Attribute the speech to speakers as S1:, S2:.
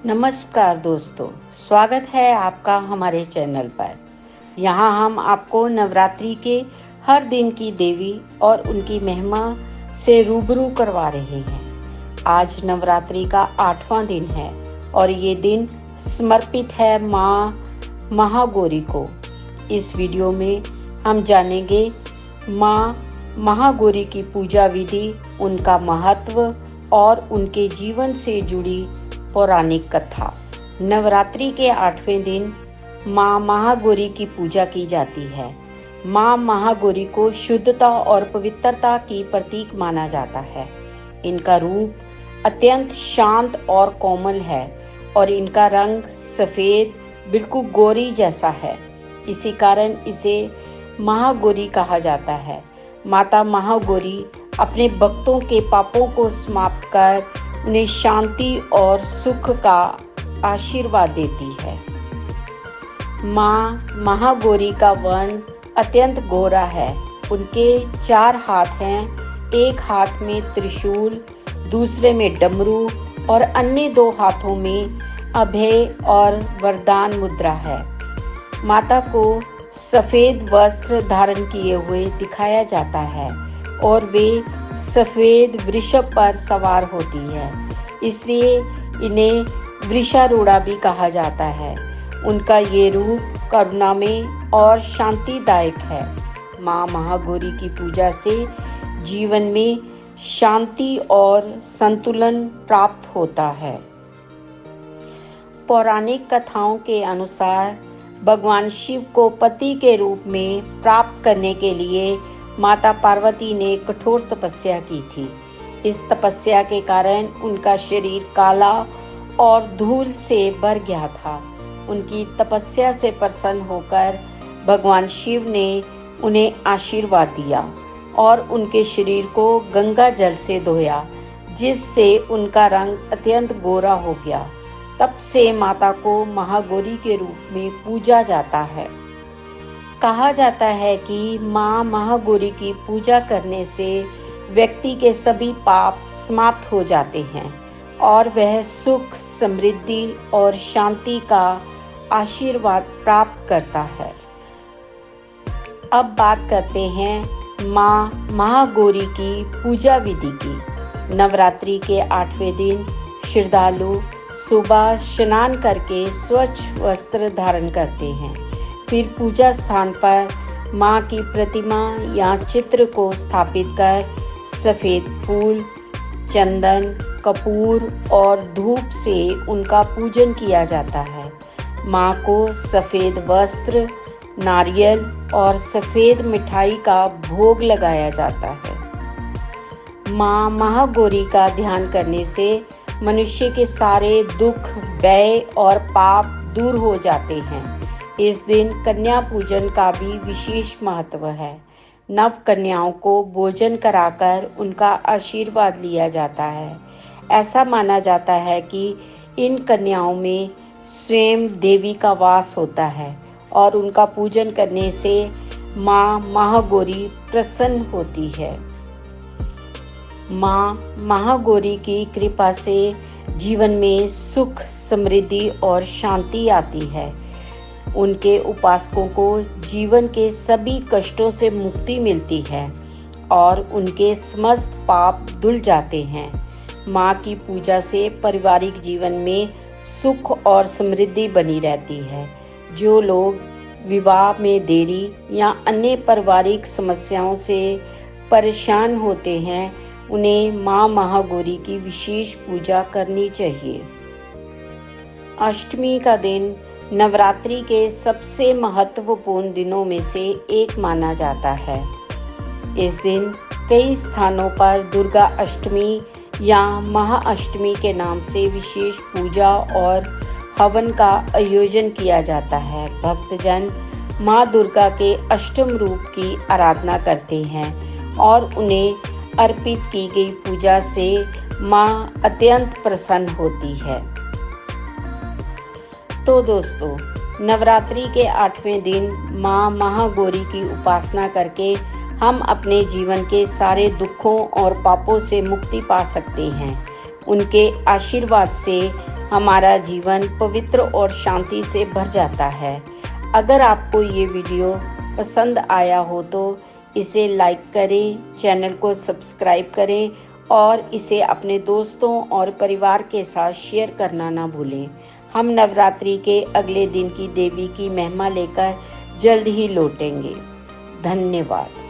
S1: नमस्कार दोस्तों, स्वागत है आपका हमारे चैनल पर। यहाँ हम आपको नवरात्रि के हर दिन की देवी और उनकी महिमा से रूबरू करवा रहे हैं। आज नवरात्रि का 8वां दिन है और ये दिन समर्पित है माँ महागौरी को। इस वीडियो में हम जानेंगे माँ महागौरी की पूजा विधि, उनका महत्व और उनके जीवन से जुड़ी पौराणिक कथा। नवरात्रि के 8वें दिन माँ महागौरी की पूजा की जाती है। माँ महागौरी को शुद्धता और पवित्रता की प्रतीक माना जाता है। इनका रूप अत्यंत शांत और कोमल है और इनका रंग सफेद बिल्कुल गौरी जैसा है। इसी कारण इसे महागौरी कहा जाता है। माता महागौरी अपने भक्तों के पापों को समाप्त कर उन्हें शांति और सुख का आशीर्वाद देती है। माँ महागौरी का वर्ण अत्यंत गोरा है। उनके 4 हाथ हैं, एक हाथ में त्रिशूल, दूसरे में डमरू और अन्य 2 हाथों में अभय और वरदान मुद्रा है। माता को सफेद वस्त्र धारण किए हुए दिखाया जाता है और वे सफेद वृषभ पर सवार होती है, इसलिए इन्हें वृषारूढ़ा भी कहा जाता है। उनका ये रूप करुणामय और शांतिदायक है। माँ महागौरी की पूजा से जीवन में शांति और संतुलन प्राप्त होता है। पौराणिक कथाओं के अनुसार भगवान शिव को पति के रूप में प्राप्त करने के लिए माता पार्वती ने कठोर तपस्या की थी। इस तपस्या के कारण उनका शरीर काला और धूल से भर गया था। उनकी तपस्या से प्रसन्न होकर भगवान शिव ने उन्हें आशीर्वाद दिया और उनके शरीर को गंगा जल से धोया, जिससे उनका रंग अत्यंत गोरा हो गया। तब से माता को महागौरी के रूप में पूजा जाता है। कहा जाता है कि माँ महागौरी की पूजा करने से व्यक्ति के सभी पाप समाप्त हो जाते हैं और वह सुख, समृद्धि और शांति का आशीर्वाद प्राप्त करता है। अब बात करते हैं माँ महागौरी की पूजा विधि की। नवरात्रि के 8वें दिन श्रद्धालु सुबह स्नान करके स्वच्छ वस्त्र धारण करते हैं। फिर पूजा स्थान पर माँ की प्रतिमा या चित्र को स्थापित कर सफेद फूल, चंदन, कपूर और धूप से उनका पूजन किया जाता है। माँ को सफेद वस्त्र, नारियल और सफेद मिठाई का भोग लगाया जाता है। माँ महागौरी का ध्यान करने से मनुष्य के सारे दुख, भय और पाप दूर हो जाते हैं। इस दिन कन्या पूजन का भी विशेष महत्व है। नव कन्याओं को भोजन कराकर उनका आशीर्वाद लिया जाता है। ऐसा माना जाता है कि इन कन्याओं में स्वयं देवी का वास होता है और उनका पूजन करने से माँ महागौरी प्रसन्न होती है। माँ महागौरी की कृपा से जीवन में सुख, समृद्धि और शांति आती है। उनके उपासकों को जीवन के सभी कष्टों से मुक्ति मिलती है और उनके समस्त पाप धुल जाते हैं। माँ की पूजा से पारिवारिक जीवन में सुख और समृद्धि बनी रहती है। जो लोग विवाह में देरी या अन्य पारिवारिक समस्याओं से परेशान होते हैं, उन्हें माँ महागौरी की विशेष पूजा करनी चाहिए। अष्टमी का दिन नवरात्रि के सबसे महत्वपूर्ण दिनों में से एक माना जाता है। इस दिन कई स्थानों पर दुर्गा अष्टमी या महाअष्टमी के नाम से विशेष पूजा और हवन का आयोजन किया जाता है। भक्तजन माँ दुर्गा के अष्टम रूप की आराधना करते हैं और उन्हें अर्पित की गई पूजा से माँ अत्यंत प्रसन्न होती है। तो दोस्तों, नवरात्रि के 8वें दिन माँ महागौरी की उपासना करके हम अपने जीवन के सारे दुखों और पापों से मुक्ति पा सकते हैं। उनके आशीर्वाद से हमारा जीवन पवित्र और शांति से भर जाता है। अगर आपको ये वीडियो पसंद आया हो तो इसे लाइक करें, चैनल को सब्सक्राइब करें और इसे अपने दोस्तों और परिवार के साथ शेयर करना ना भूलें। हम नवरात्रि के अगले दिन की देवी की महिमा लेकर जल्द ही लौटेंगे। धन्यवाद।